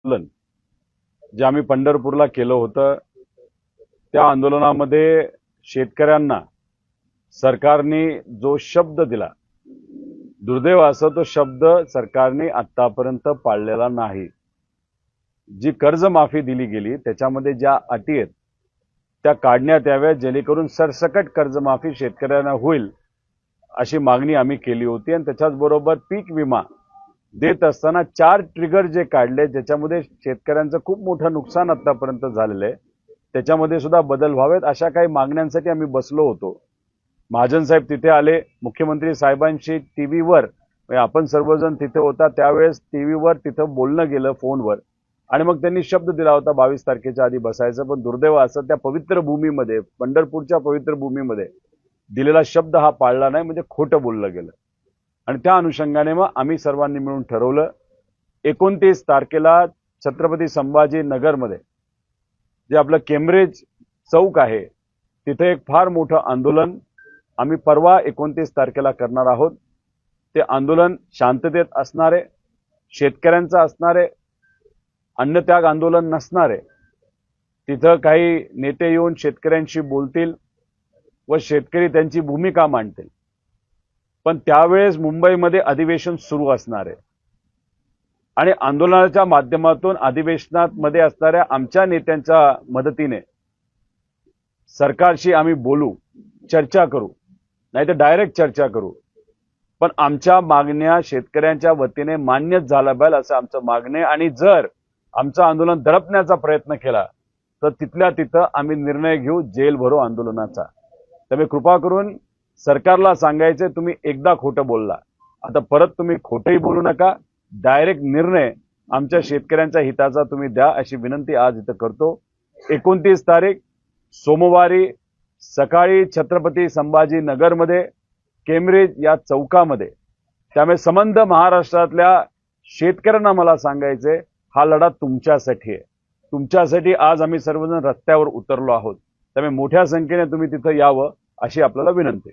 आंदोलन जे आम्ही पंढरपूरला केलं होतं त्या आंदोलनामध्ये शेतकऱ्यांना सरकारने जो शब्द दिला, दुर्दैव असं तो शब्द सरकारने आतापर्यंत पाळलेला नाही। जी कर्जमाफी दिली गेली त्याच्यामध्ये ज्या अटी आहेत त्या काढण्यात याव्या, जेणेकरून सरसकट कर्जमाफी शेतकऱ्यांना होईल अशी मागणी आम्ही केली होती। आणि त्याच्याचबरोबर पीक विमा देत असताना 4 ट्रिगर जे काढले ज्याच्यामध्ये शेतकऱ्यांचं खूप मोठं नुकसान आतापर्यंत झालेलं आहे, त्याच्यामध्ये सुद्धा बदल व्हावेत अशा काही मागण्यांसाठी आम्ही बसलो होतो। महाजन साहेब तिथे आले, मुख्यमंत्री साहेबांशी टीव्हीवर, आपण सर्वजण तिथे होता त्यावेळेस टीव्हीवर तिथं बोलणं गेलं फोनवर, आणि मग त्यांनी शब्द दिला होता 22 तारखेच्या आधी बसायचं। पण दुर्दैव असं त्या पवित्र भूमीमध्ये, पंढरपूरच्या पवित्र भूमीमध्ये दिलेला शब्द हा पाळला नाही, म्हणजे खोटं बोललं गेलं। आणि त्या अनुषंगाने मग आम्ही सर्वांनी मिळून ठरवलं 29 तारखेला छत्रपती संभाजी नगरमध्ये जे आपलं केम्ब्रिज चौक आहे तिथे एक फार मोठं आंदोलन आम्ही परवा 29 तारखेला करणार आहोत। ते आंदोलन शांततेत असणारे, शेतकऱ्यांचं असणारे, अन्नत्याग आंदोलन नसणारे। तिथं काही नेते येऊन शेतकऱ्यांशी बोलतील व शेतकरी त्यांची भूमिका मांडतील, पण त्यावेळेस मुंबईमध्ये अधिवेशन सुरू असणार आहे आणि आंदोलनाच्या माध्यमातून अधिवेशनामध्ये असणाऱ्या आमच्या नेत्यांच्या मदतीने सरकारशी आम्ही बोलू, चर्चा करू, नाही तर डायरेक्ट चर्चा करू, पण आमच्या मागण्या शेतकऱ्यांच्या वतीने मान्यच झाल्या पाहिजे असं आमचं मागणे। आणि जर आमचं आंदोलन दडपण्याचा प्रयत्न केला तर तिथल्या तिथं आम्ही निर्णय घेऊ जेल भरो आंदोलनाचा। त्यामुळे कृपा करून सरकारला सांगायचे तुम्ही एकदा खोटं बोलला, आता परत तुम्ही खोटंही बोलू नका, डायरेक्ट निर्णय आमच्या शेतकऱ्यांच्या हिताचा तुम्ही द्या अशी विनंती आज इथं करतो। 29 तारीख सोमवारी सकाळी छत्रपती संभाजी नगरमध्ये केम्ब्रिज या चौकामध्ये। त्यामुळे संबंध महाराष्ट्रातल्या शेतकऱ्यांना मला सांगायचे हा लढा तुमच्यासाठी आहे, तुमच्यासाठी आज आम्ही सर्वजण रस्त्यावर उतरलो आहोत। त्यामुळे मोठ्या संख्येने तुम्ही तिथं यावं अशी आपल्याला विनंती।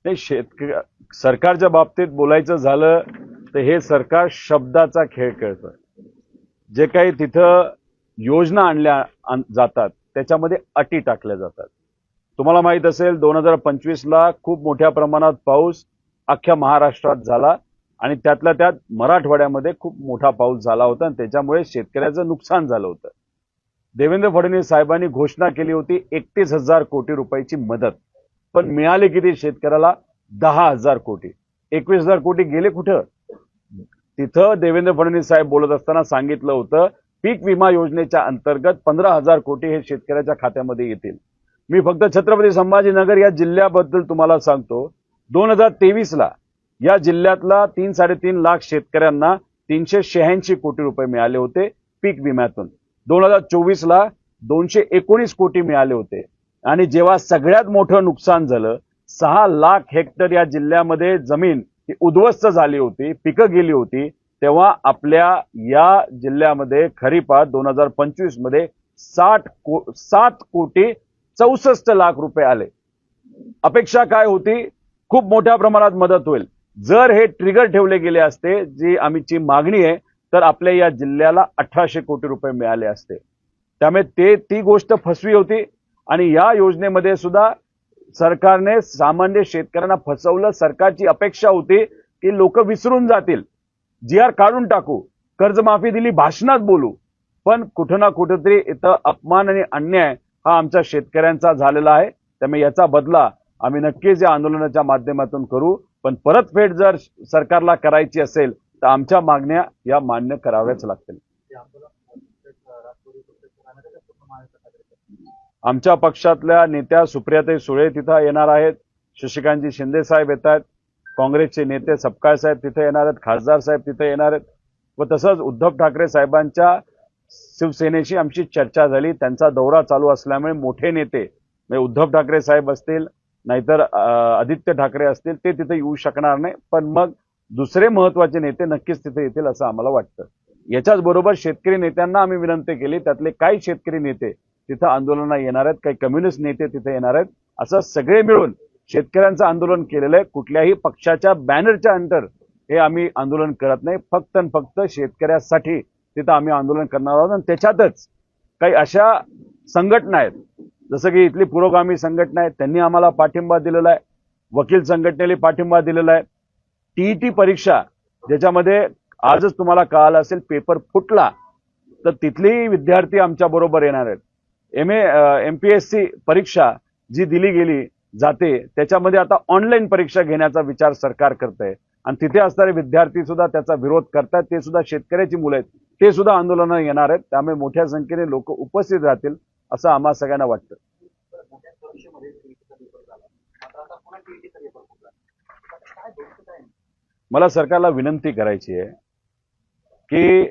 नाही, सरकारच्या बाबतीत बोलायचं झालं तर हे सरकार शब्दाचा खेळ खेळतोय। जे काही तिथं योजना आणल्या जातात त्याच्यामध्ये अटी टाकल्या जातात। तुम्हाला माहित असेल 2025ला खूप मोठ्या प्रमाणात पाऊस अख्ख्या महाराष्ट्रात झाला आणि त्यातल्या त्यात मराठवाड्यामध्ये खूप मोठा पाऊस झाला होता आणि त्याच्यामुळे शेतकऱ्याचं नुकसान झालं होतं। देवेंद्र फडणवीस साहेबांनी घोषणा केली होती 31,000 कोटी रुपयाची मदत, पण मिळाले किती शेतकऱ्याला? 10,000 कोटी। 21,000 कोटी गेले कुठं? तिथं देवेंद्र फडणवीस साहेब बोलत असताना सांगितलं होतं पीक विमा योजनेच्या अंतर्गत 15,000 कोटी हे शेतकऱ्याच्या खात्यामध्ये येतील। मी फक्त छत्रपती संभाजीनगर या जिल्ह्याबद्दल तुम्हाला सांगतो, 2023ला या जिल्ह्यातला 3-3.5 लाख शेतकऱ्यांना 386 कोटी रुपये मिळाले होते पीक विम्यातून। 2024ला 219 कोटी मिळाले होते आणि जेव्हा सगळ्यात मोठं नुकसान झालं, 6 लाख हेक्टर या जिल्ह्यामध्ये जमीन ही उद्ध्वस्त झाली होती, पिकं गेली होती, तेव्हा आपल्या या जिल्ह्यामध्ये खरीपात 2025 मध्ये 7 कोटी 64 लाख रुपये आले। अपेक्षा काय होती? खूप मोठ्या प्रमाणात मदत होईल। जर हे ट्रिगर ठेवले गेले असते, जी आमची मागणी आहे, तर आपल्या या जिल्ह्याला 1800 कोटी रुपये मिळाले असते। त्यामुळे ती गोष्ट फसवी होती आणि या योजनेमध्ये सुद्धा सरकारने सामान्य शेतकऱ्यांना फसवलं। सरकारची अपेक्षा होती की लोक विसरून जातील, GR काढून टाकू, कर्जमाफी दिली, भाषणात बोलू, पण कुठं ना कुठेतरी इथं अपमान आणि अन्याय हा आमच्या शेतकऱ्यांचा झालेला आहे। त्यामुळे याचा बदला आम्ही नक्कीच या आंदोलनाच्या माध्यमातून करू, पण परतफेड जर सरकारला करायची असेल तर आमच्या मागण्या या मान्य कराव्याच लागतील। आमच्या पक्षातल्या नेत्या सुप्रियाताई सुळे तिथं येणार आहेत, शशिकांतजी शिंदे साहेब येत आहेत, काँग्रेसचे नेते सपकाळ साहेब तिथे येणार आहेत, खासदार साहेब तिथे येणार आहेत व तसंच उद्धव ठाकरे साहेबांच्या शिवसेनेशी आमची चर्चा झाली। त्यांचा दौरा चालू असल्यामुळे मोठे नेते म्हणजे उद्धव ठाकरे साहेब असतील, नाहीतर आदित्य ठाकरे असतील, ते तिथे येऊ शकणार नाही, पण मग दुसरे महत्वाचे नेते नक्कीच तिथे येतील असं आम्हाला वाटतं। याच्याच बरोबर शेतकरी नेत्यांना आम्ही विनंती केली, त्यातले काही शेतकरी नेते तिथं आंदोलनाला येणार आहेत, काही कम्युनिस्ट नेते तिथे येणार आहेत, असं सगळे मिळून शेतकऱ्यांचं आंदोलन केलेलं आहे. कुठल्याही पक्षाच्या बॅनरच्या अंतर हे आम्ही आंदोलन करत नाही, फक्त आणि फक्त शेतकऱ्यासाठी तिथं आम्ही आंदोलन करणार आहोत. आणि त्याच्यातच काही अशा संघटना आहेत, जसं की इथली पुरोगामी संघटना आहे, त्यांनी आम्हाला पाठिंबा दिलेला आहे, वकील संघटनेला पाठिंबा दिलेला आहे. टीईटी परीक्षा ज्याच्यामध्ये आजच तुम्हाला कळालं असेल पेपर फुटला, तर तिथली विद्यार्थी आमच्या बरोबर येणार आहेत. MPSC परीक्षा जी दिली गेली जाते त्याच्यामध्ये आता ऑनलाईन परीक्षा घेण्याचा विचार सरकार करतंय आणि तिथे असणारे विद्यार्थी सुद्धा त्याचा विरोध करतात. ते सुद्धा शेतकऱ्याची मुलं आहेत, ते सुद्धा आंदोलनात येणार आहेत. त्यामुळे मोठ्या संख्येने लोक उपस्थित राहतील असं आम्हा सगळ्यांना वाटतं. मला सरकारला विनंती करायची आहे की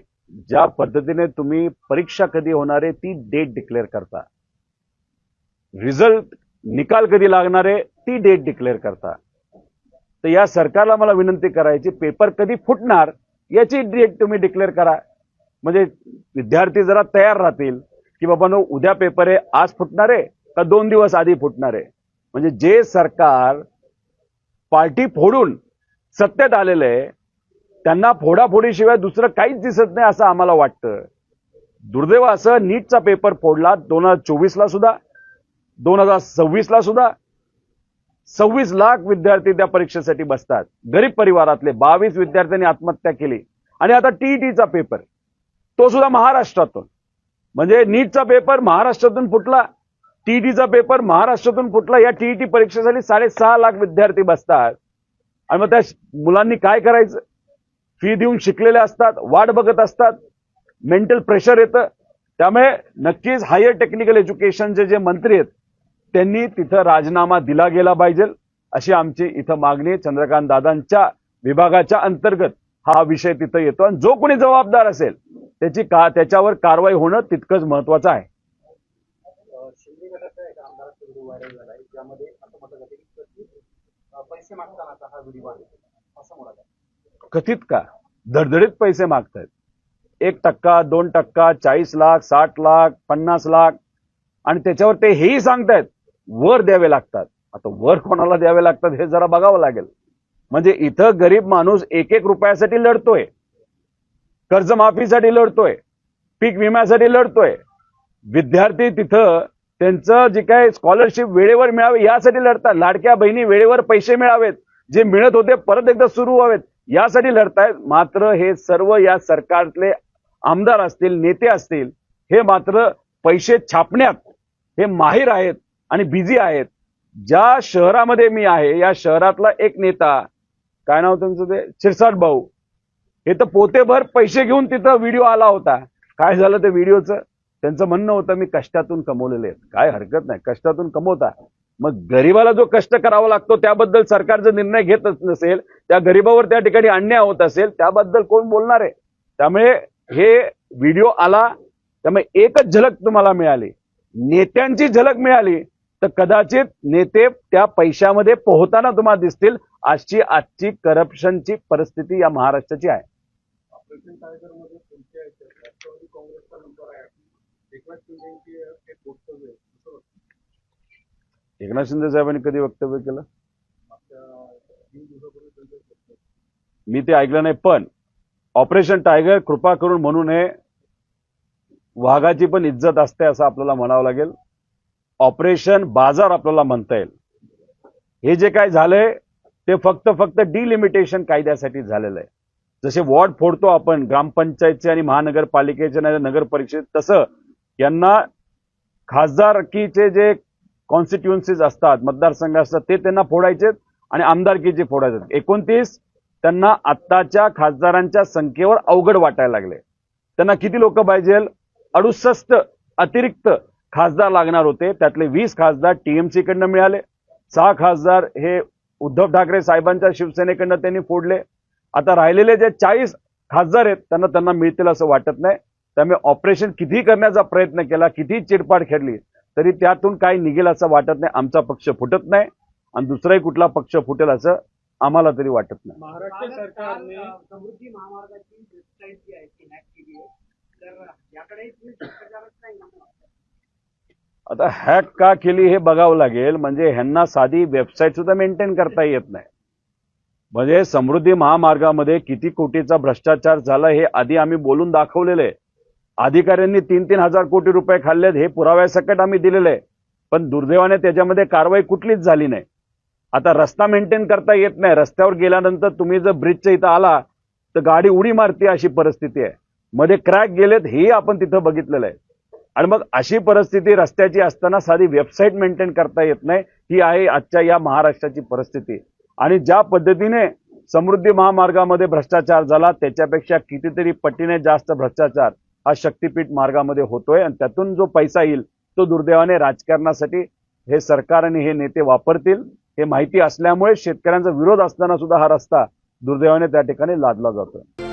ज्या पद्धतीने तुम्ही परीक्षा कधी होणार आहे ती डेट डिक्लेअर करता, रिझल्ट निकाल कधी लागणार आहे ती डेट डिक्लेअर करता, तर या सरकारला मला विनंती करायची पेपर कधी फुटणार याची डेट तुम्ही डिक्लेअर करा. म्हणजे विद्यार्थी जरा तयार राहतील की बाबा नो उद्या पेपर आहे, आज फुटणार आहे का 2 दिवस आधी फुटणार आहे. म्हणजे जे सरकार पार्टी फोडून सत्तेत आलेलं आहे त्यांना फोडाफोडीशिवाय दुसरं काहीच दिसत नाही असं आम्हाला वाटतं. दुर्दैव असं नीटचा पेपर फोडला 2024ला सुद्धा, 2026ला सुद्धा 26 लाख विद्यार्थी त्या परीक्षेसाठी बसतात. गरीब परिवारातले 22 विद्यार्थ्यांनी आत्महत्या केली. आणि आता टीईटीचा पेपर तो सुद्धा महाराष्ट्रातून, म्हणजे नीटचा पेपर महाराष्ट्रातून फुटला, टीईटीचा पेपर महाराष्ट्रातून फुटला. या टीईटी परीक्षेसाठी 6.5 लाख विद्यार्थी बसतात. आणि मग त्या मुलांनी काय करायचं? फी देऊन शिकलेले असतात, वाट बघत असतात, मेंटल प्रेशर येतं. त्यामुळे नक्कीच हायर टेक्निकल एज्युकेशनचे जे मंत्री आहेत त्यांनी तिथं राजीनामा दिला गेला पाहिजे अशी आमची इथं मागणी. चंद्रकांत दादांच्या विभागाच्या अंतर्गत हा विषय तिथं येतो आणि जो कोणी जबाबदार असेल त्याच्यावर कारवाई होणं तितकंच महत्वाचं आहे. पैसे मागताना हा व्हिडिओ आहे असं म्हणाला. कथित का धडधडीत पैसे मागतायत, 1%, 2%, 40 लाख, 60 लाख, 50 लाख, आणि त्याच्यावर ते हेही सांगतायत वर द्यावे लागतात. आता वर कोणाला द्यावे लागतात हे जरा बघावं लागेल. म्हणजे इथं गरीब माणूस 1-1 रुपयासाठी लढतोय, कर्जमाफीसाठी लढतोय, पीक विम्यासाठी लढतोय. विद्यार्थी तिथं त्यांचं जे काय स्कॉलरशिप वेळेवर मिळावे यासाठी लढतात, लाडक्या बहिणी वेळेवर पैसे मिळावेत, जे मिळत होते परत एकदा सुरू व्हावेत यासाठी लढतायत. मात्र हे सर्व या सरकारतले आमदार असतील, नेते असतील, हे मात्र पैसे छापण्यात हे माहीर आहेत आणि बिझी आहेत. ज्या शहरामध्ये मी आहे या शहरातला एक नेता, काय नाव त्यांचं ते, शिरसाट भाऊ, हे तर पोतेभर पैसे घेऊन तिथं व्हिडिओ आला होता. काय झालं ते व्हिडिओचं? त्यांचं म्हणणं होतं मी कष्टातून कमवलेले आहेत. काय हरकत नाही, कष्टातून कमवता. मग गरीबाला जो कष्ट करावा लागतो त्याबद्दल सरकार जर निर्णय घेत नसेल, त्या गरीबावर त्या ठिकाणी अन्याय होत असेल, त्याबद्दल कोण बोलणार आहे? त्यामुळे हे व्हिडिओ आला, त्यामुळे एकच झलक तुम्हाला मिळाली, नेत्यांची झलक मिळाली, तर कदाचित नेते त्या पैशामध्ये पोहताना तुम्हाला दिसतील. आजची करप्शनची परिस्थिती या महाराष्ट्राची आहे. ऑपरेशन टायगर मध्ये तुमच्या राष्ट्रवादी काँग्रेसचा नंबर आहे, एकनाथ शिंदेची एक वक्तव्य आहे. एकनाथ शिंदे साहेबांनी कधी वक्तव्य केलं? मी ते ऐकलं नाही. पण ऑपरेशन टायगर कृपा करून म्हणू नये, वाघाची पण इज्जत असते असं आपल्याला म्हणावं लागेल. ऑपरेशन बाजार आपल्याला म्हणता येईल. हे जे काय झालंय ते फक्त डिलिमिटेशन कायद्यासाठी झालेलं आहे. जसे वॉर्ड फोडतो आपण ग्रामपंचायतचे आणि महानगरपालिकेचे नाही नगर परिषद, तसं यांना खासदारकीचे जे कॉन्स्टिट्युएन्सीज असतात, मतदारसंघ असतात, ते त्यांना फोडायचे आणि आमदारकीचे फोडायचे. 29 त्यांना आत्ताच्या खासदारांच्या संख्येवर अवघड वाटायला लागले. त्यांना किती लोक पाहिजे? 68 अतिरिक्त खासदार लागणार होते. त्यातले 20 खासदार टीएमसी कडनं मिळाले, 6 खासदार हे उद्धव ठाकरे साहेबांच्या शिवसेनेकडनं त्यांनी फोडले. आता राहिलेले जे 40 खासदार आहेत त्यांना मिळतील असं वाटत नाही. त्यामुळे ऑपरेशन किती करण्याचा प्रयत्न केला, किती चिरपाड खेळली, तरी त्यातून काही निघेल असं वाटत नाही. आमचा पक्ष फुटत नाही आणि दुसराही कुठला पक्ष फुटेल असं आम्हाला तरी वाटत नाही. महाराष्ट्र सरकारने समृद्धी महामार्गाची वेबसाईट जी आहे ती हॅक केली आहे, तर याकडे तुम्ही भ्रष्टाचारच नाही ना. आता हॅक का केली हे बघावं लागेल. म्हणजे ह्यांना साधी वेबसाईट सुद्धा मेंटेन करता येत नाही. म्हणजे समृद्धी महामार्गामध्ये किती कोटीचा भ्रष्टाचार झाला हे आधी आम्ही बोलून दाखवलेलं आहे. अधिकाऱ्यांनी 3-3 हजार कोटी रुपये खाल्लेत हे पुराव्यासकट आम्ही दिलेलं आहे. पण दुर्दैवाने त्याच्यामध्ये कारवाई कुठलीच झाली नाही. आता रस्ता मेंटेन करता येत नाही. रस्त्यावर गेल्यानंतर तुम्ही जर ब्रिजच्या इथं आला तर गाडी उडी मारते अशी परिस्थिती आहे. मध्ये क्रॅक गेलेत हेही आपण तिथं बघितलेलं आहे. आणि मग अशी परिस्थिती रस्त्याची असताना साधी वेबसाईट मेंटेन करता येत नाही. ही आहे आजच्या या महाराष्ट्राची परिस्थिती. आणि ज्या पद्धतीने समृद्धी महामार्गामध्ये भ्रष्टाचार झाला त्याच्यापेक्षा कितीतरी पटीने जास्त भ्रष्टाचार हा शक्तीपीठ मार्गामध्ये होतोय. आणि त्यातून जो पैसा येईल तो दुर्दैवाने राजकारणासाठी हे सरकार आणि हे नेते वापरतील हे माहिती असल्यामुळे शेतकऱ्यांचा विरोध असताना सुद्धा हा रस्ता दुर्दैवाने त्या ठिकाणी लादला जातोय.